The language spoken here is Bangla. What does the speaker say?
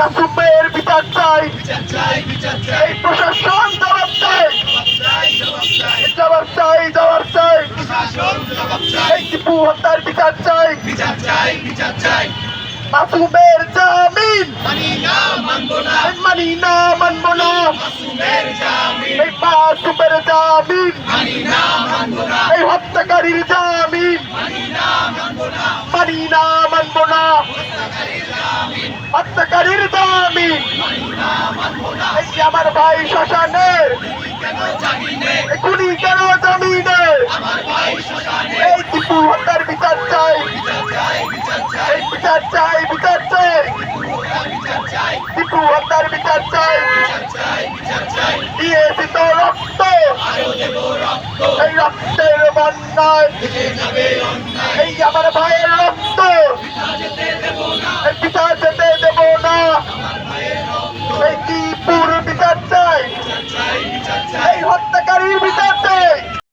মাসুমের বিচার চাই, এই প্রশাসন জবাব চাই, জবাব চাই, জবাব চাই, এই টিপু হত্যার বিচার চাই, মাসুমের জামিন মানি না মানবো না, এই মাসুমের জামিন, এই হত্যাকারীর জামিন মানি না মানবো না, হত্যাকারীর জামিন, এই যে আমার ভাই শ্মশানের খুনি কেন জামিনে, এই টিপু হত্যার বিচার চাই, এই বিচার চাই, বিচার চাই, টিপু হত্যার বিচার চাই, দিয়েছি তো রক্ত, এই রক্তের বন্যায়, এই আমার ভাইয়ের রক্ত, এই বিচার যেতে দেব না, এই টিপুর বিচার চাই, এই হত্যাকারীর বিচার